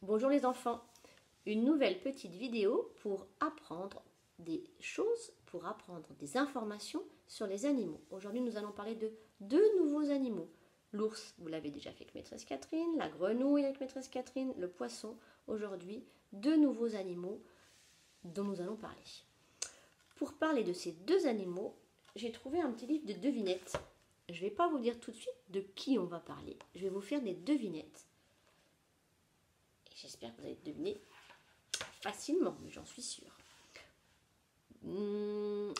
Bonjour les enfants, une nouvelle petite vidéo pour apprendre des choses, pour apprendre des informations sur les animaux. Aujourd'hui nous allons parler de deux nouveaux animaux. L'ours, vous l'avez déjà fait avec maîtresse Catherine, la grenouille avec maîtresse Catherine, le poisson. Aujourd'hui, deux nouveaux animaux dont nous allons parler. Pour parler de ces deux animaux, j'ai trouvé un petit livre de devinettes. Je ne vais pas vous dire tout de suite de qui on va parler. Je vais vous faire des devinettes. J'espère que vous allez deviner facilement, mais j'en suis sûre.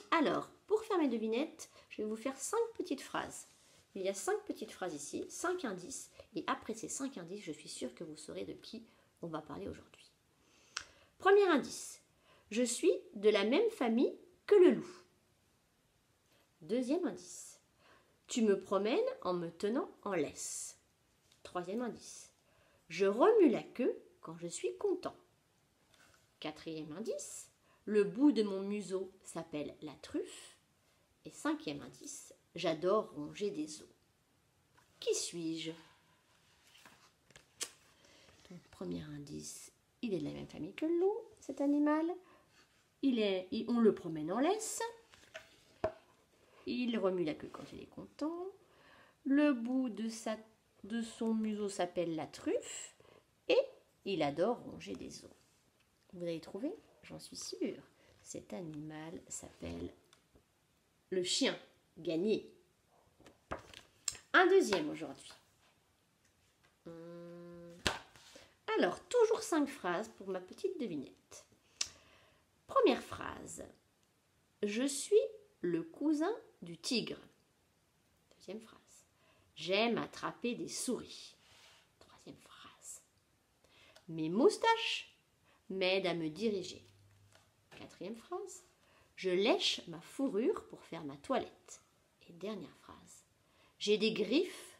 Alors, pour faire mes devinettes, je vais vous faire 5 petites phrases. Il y a 5 petites phrases ici, 5 indices. Et après ces 5 indices, je suis sûre que vous saurez de qui on va parler aujourd'hui. Premier indice. Je suis de la même famille que le loup. Deuxième indice. Tu me promènes en me tenant en laisse. Troisième indice. Je remue la queue quand je suis content. Quatrième indice. Le bout de mon museau s'appelle la truffe. Et cinquième indice. J'adore ronger des os. Qui suis-je? Donc, premier indice. Il est de la même famille que le loup, cet animal. On le promène en laisse. Il remue la queue quand il est content. Le bout de son museau s'appelle la truffe. Et il adore ronger des os. Vous avez trouvé? J'en suis sûre. Cet animal s'appelle le chien. Gagné. Un deuxième aujourd'hui. Alors, toujours 5 phrases pour ma petite devinette. Première phrase. Je suis le cousin du tigre. Deuxième phrase. J'aime attraper des souris. Troisième phrase. Mes moustaches m'aident à me diriger. Quatrième phrase. Je lèche ma fourrure pour faire ma toilette. Et dernière phrase. J'ai des griffes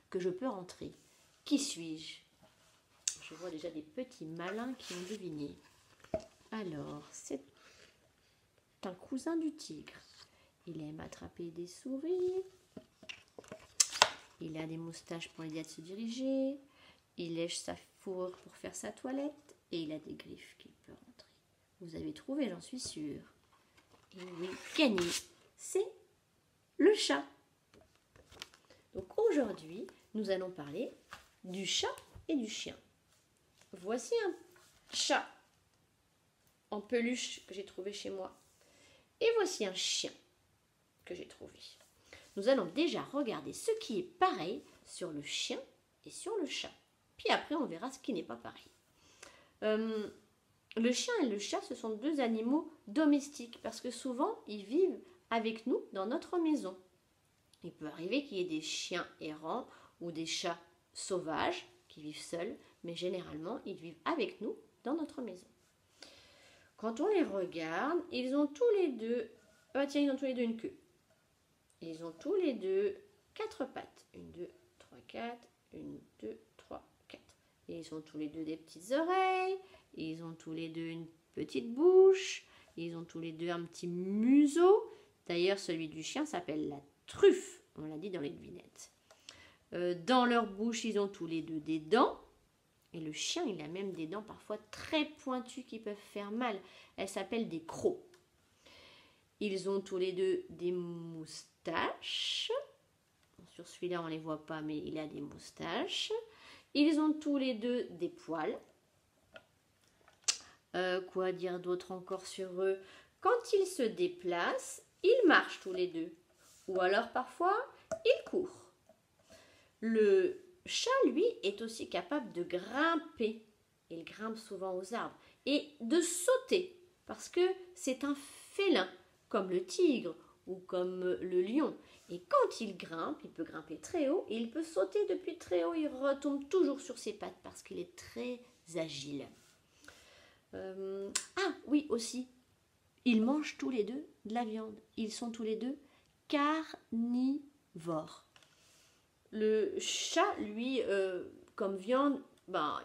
que je peux rentrer. Qui suis-je? Je vois déjà des petits malins qui ont deviné. Alors, c'est un cousin du tigre. Il aime attraper des souris. Il a des moustaches pour aider à se diriger. Il lèche sa fourrure pour faire sa toilette. Et il a des griffes qu'il peut rentrer. Vous avez trouvé, j'en suis sûre. Et oui, gagné. C'est le chat. Donc aujourd'hui, nous allons parler du chat et du chien. Voici un chat en peluche que j'ai trouvé chez moi. Et voici un chien que j'ai trouvé. Nous allons déjà regarder ce qui est pareil sur le chien et sur le chat. Puis après, on verra ce qui n'est pas pareil. Le chien et le chat, ce sont deux animaux domestiques parce que souvent, ils vivent avec nous dans notre maison. Il peut arriver qu'il y ait des chiens errants ou des chats sauvages qui vivent seuls, mais généralement, ils vivent avec nous dans notre maison. Quand on les regarde, ils ont tous les deux, ils ont tous les deux une queue. Ils ont tous les deux 4 pattes. 1, 2, 3, 4. 1, 2, 3, 4. Et ils ont tous les deux des petites oreilles. Ils ont tous les deux une petite bouche. Ils ont tous les deux un petit museau. D'ailleurs, celui du chien s'appelle la truffe. On l'a dit dans les devinettes. Dans leur bouche, ils ont tous les deux des dents. Et le chien, il a même des dents parfois très pointues qui peuvent faire mal. Elles s'appellent des crocs. Ils ont tous les deux des moustaches. Sur celui-là, on ne les voit pas, mais il a des moustaches. Ils ont tous les deux des poils. Quoi dire d'autre encore sur eux? Quand ils se déplacent, ils marchent tous les deux. Ou alors parfois, ils courent. Le chat, lui, est aussi capable de grimper. Il grimpe souvent aux arbres. Et de sauter, parce que c'est un félin, comme le tigre ou comme le lion. Et quand il grimpe, il peut grimper très haut et il peut sauter depuis très haut. Il retombe toujours sur ses pattes parce qu'il est très agile. Oui, aussi, ils mangent tous les deux de la viande. Ils sont tous les deux carnivores. Le chat, lui, comme viande,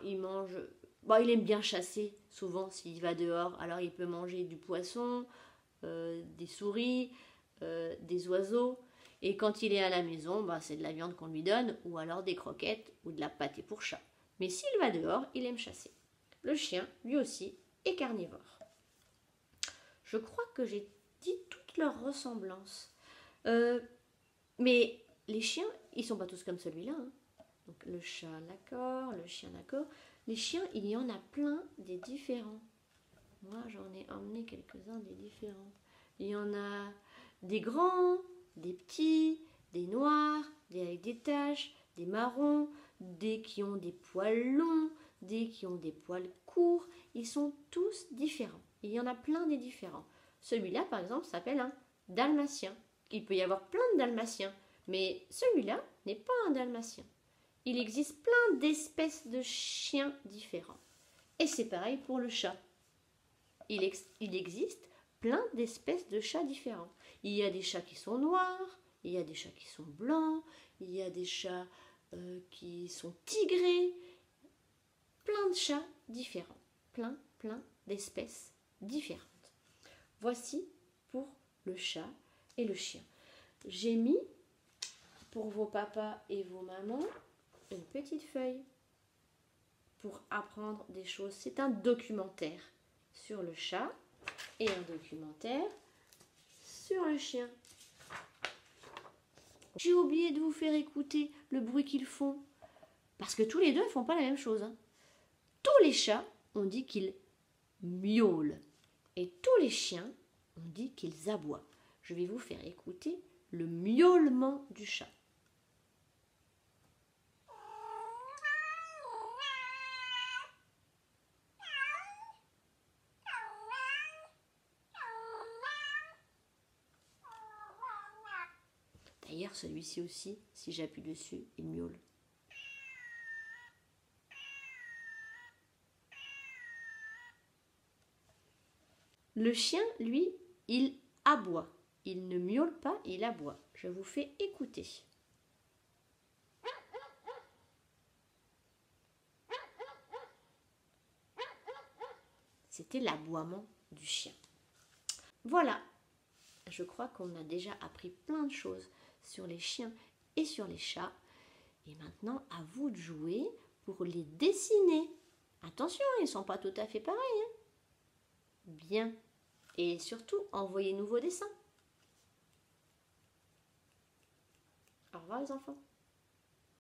il aime bien chasser. Souvent, s'il va dehors, alors il peut manger du poisson, des souris, des oiseaux. Et quand il est à la maison, c'est de la viande qu'on lui donne, ou alors des croquettes ou de la pâtée pour chat. Mais s'il va dehors, il aime chasser. Le chien, lui aussi, est carnivore. Je crois que j'ai dit toutes leurs ressemblances. Mais les chiens, ils sont pas tous comme celui-là. Hein. Donc le chat, d'accord, le chien, d'accord. Les chiens, il y en a plein des différents. Moi, j'en ai emmené quelques-uns des différents. Il y en a des grands, des petits, des noirs, des avec des taches, des marrons, des qui ont des poils longs, des qui ont des poils courts. Ils sont tous différents. Il y en a plein des différents. Celui-là, par exemple, s'appelle un dalmatien. Il peut y avoir plein de dalmatiens, mais celui-là n'est pas un dalmatien. Il existe plein d'espèces de chiens différents. Et c'est pareil pour le chat. Il existe plein d'espèces de chats différents. Il y a des chats qui sont noirs, il y a des chats qui sont blancs, il y a des chats qui sont tigrés. Plein de chats différents. Plein d'espèces différentes. Voici pour le chat et le chien. J'ai mis pour vos papas et vos mamans une petite feuille pour apprendre des choses. C'est un documentaire sur le chat et un documentaire sur le chien. J'ai oublié de vous faire écouter le bruit qu'ils font. Parce que tous les deux ne font pas la même chose. Hein. Tous les chats, on dit qu'ils miaulent. Et tous les chiens, on dit qu'ils aboient. Je vais vous faire écouter le miaulement du chat. D'ailleurs, celui-ci aussi, si j'appuie dessus, il miaule. Le chien, lui, il aboie. Il ne miaule pas, il aboie. Je vous fais écouter. C'était l'aboiement du chien. Voilà, je crois qu'on a déjà appris plein de choses sur les chiens et sur les chats. Et maintenant, à vous de jouer pour les dessiner. Attention, ils ne sont pas tout à fait pareils. Hein. Bien. Et surtout, envoyez-nous vos dessins. Au revoir les enfants.